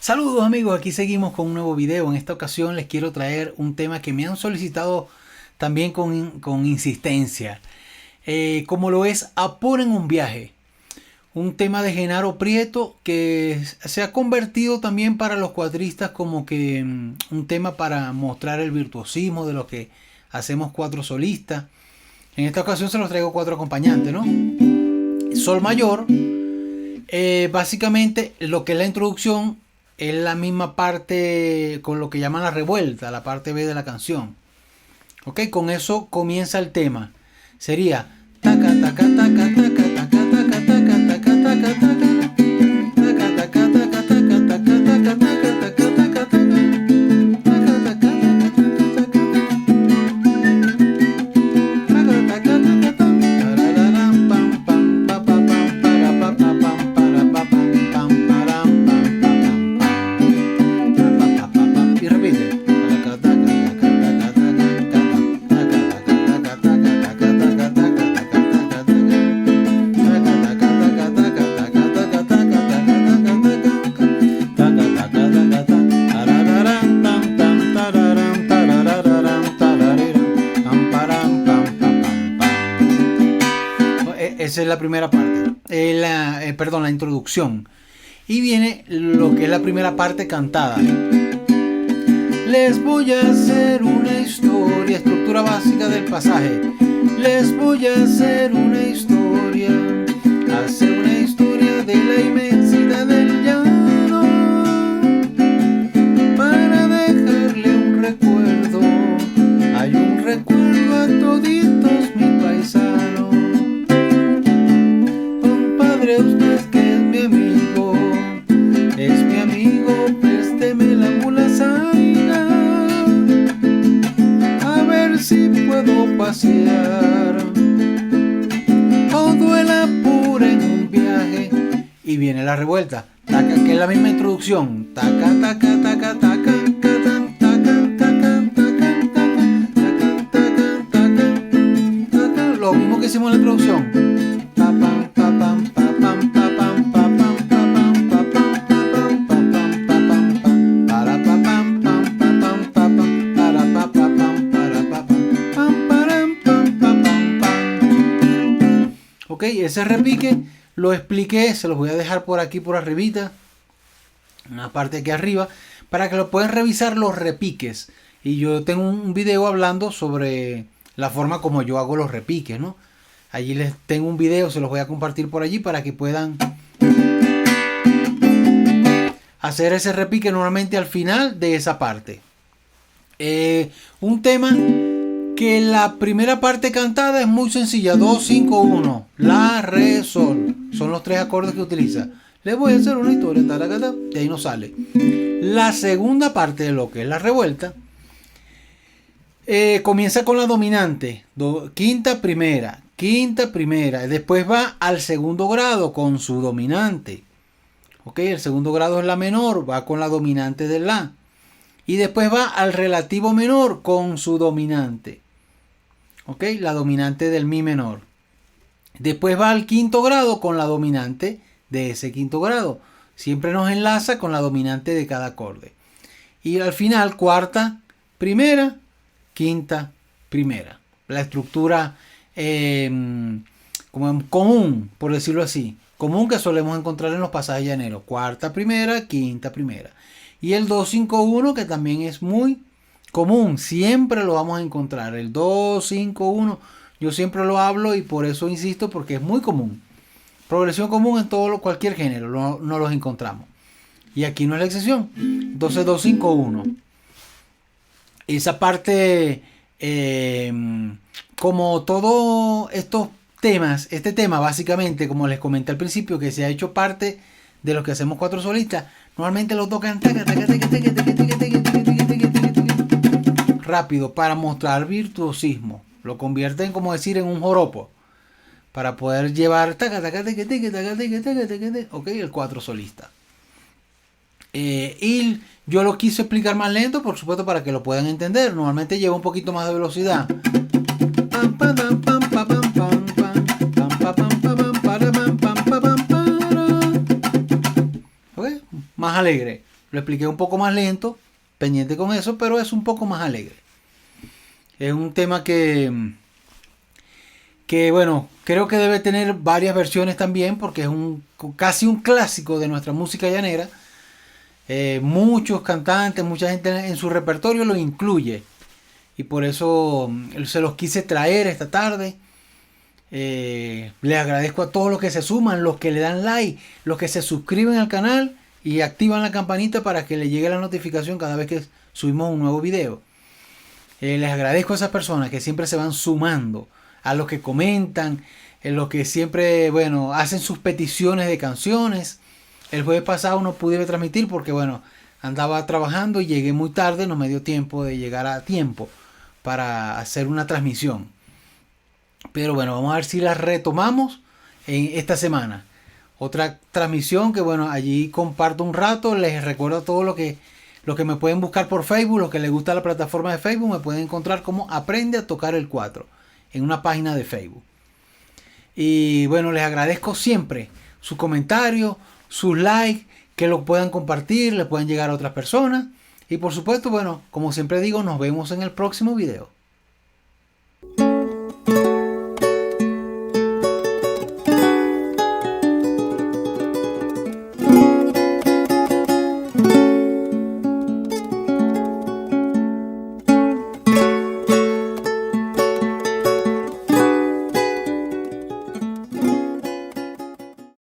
Saludos amigos, aquí seguimos con un nuevo video. En esta ocasión les quiero traer un tema que me han solicitado también con insistencia, como lo es Apura en un viaje. Un tema de Genaro Prieto que se ha convertido también para los cuatristas como que un tema para mostrar el virtuosismo de lo que hacemos cuatro solistas. En esta ocasión se los traigo cuatro acompañantes, ¿no? Sol mayor, básicamente lo que es la introducción es la misma parte con lo que llaman la revuelta, la parte B de la canción. Ok, con eso comienza el tema. Sería taca taca taca taca taca taca taca taca taca taca. Esa es la primera parte, la introducción. Y viene lo que es la primera parte cantada. Les voy a hacer una historia, estructura básica del pasaje. Les voy a hacer una historia, hacer una historia de la inmensidad del llano, para dejarle un recuerdo. Hay un recuerdo a toditos mis paisanos. Usted que es mi amigo, présteme la mula zaina, a ver si puedo pasear todo el Apura en un viaje. Y viene la revuelta, taca, que es la misma introducción, taca, taca, taca, taca, taca, taca, taca, taca, taca, taca, taca, taca, lo mismo que hicimos en la introducción. Ok, ese repique lo expliqué, se los voy a dejar por aquí por arribita, una parte aquí arriba, para que lo puedan revisar los repiques. Y yo tengo un video hablando sobre la forma como yo hago los repiques, ¿no? Allí les tengo un video, se los voy a compartir por allí para que puedan hacer ese repique normalmente al final de esa parte. Un tema que la primera parte cantada es muy sencilla, 2, 5, 1, la, re, sol, son los tres acordes que utiliza. Les voy a hacer una historia, y ahí nos sale. La segunda parte de lo que es la revuelta comienza con la dominante, quinta, primera, después va al segundo grado con su dominante. Ok, el segundo grado es la menor, va con la dominante de la. Y después va al relativo menor con su dominante. Ok, la dominante del mi menor. Después va al quinto grado con la dominante de ese quinto grado. Siempre nos enlaza con la dominante de cada acorde. Y al final, cuarta, primera, quinta, primera. La estructura como común, por decirlo así. Común que solemos encontrar en los pasajes llaneros. Cuarta, primera, quinta, primera. Y el 2-5-1 que también es muy común, siempre lo vamos a encontrar. El 2-5-1 yo siempre lo hablo y por eso insisto, porque es muy común. Progresión común en cualquier género no los encontramos. Y aquí no es la excepción. Entonces 2-5-1. Esa parte, como todos estos temas, este tema básicamente, como les comenté al principio, que se ha hecho parte de los que hacemos cuatro solistas, normalmente lo tocan rápido para mostrar virtuosismo. Lo convierten, como decir, en un joropo para poder llevar ok, el cuatro solista. Y yo lo quise explicar más lento, por supuesto, para que lo puedan entender. Normalmente lleva un poquito más de velocidad. ¿Okay? Más alegre. Lo expliqué un poco más lento, pendiente con eso, pero es un poco más alegre. Es un tema que bueno, creo que debe tener varias versiones también, porque es casi un clásico de nuestra música llanera. Muchos cantantes, mucha gente en su repertorio lo incluye. Y por eso se los quise traer esta tarde. Les agradezco a todos los que se suman, los que le dan like, los que se suscriben al canal y activan la campanita para que le llegue la notificación cada vez que subimos un nuevo video. Les agradezco a esas personas que siempre se van sumando, a los que comentan, los que siempre, bueno, hacen sus peticiones de canciones. El jueves pasado no pude transmitir porque, bueno, andaba trabajando y llegué muy tarde, no me dio tiempo de llegar a tiempo para hacer una transmisión. Pero bueno, vamos a ver si la retomamos en esta semana. Otra transmisión que, bueno, allí comparto un rato. Les recuerdo a todos los que me pueden buscar por Facebook, los que les gusta la plataforma de Facebook, me pueden encontrar como Aprende a Tocar el 4 en una página de Facebook. Y bueno, les agradezco siempre sus comentarios, sus likes, que lo puedan compartir, le puedan llegar a otras personas. Y por supuesto, bueno, como siempre digo, nos vemos en el próximo video.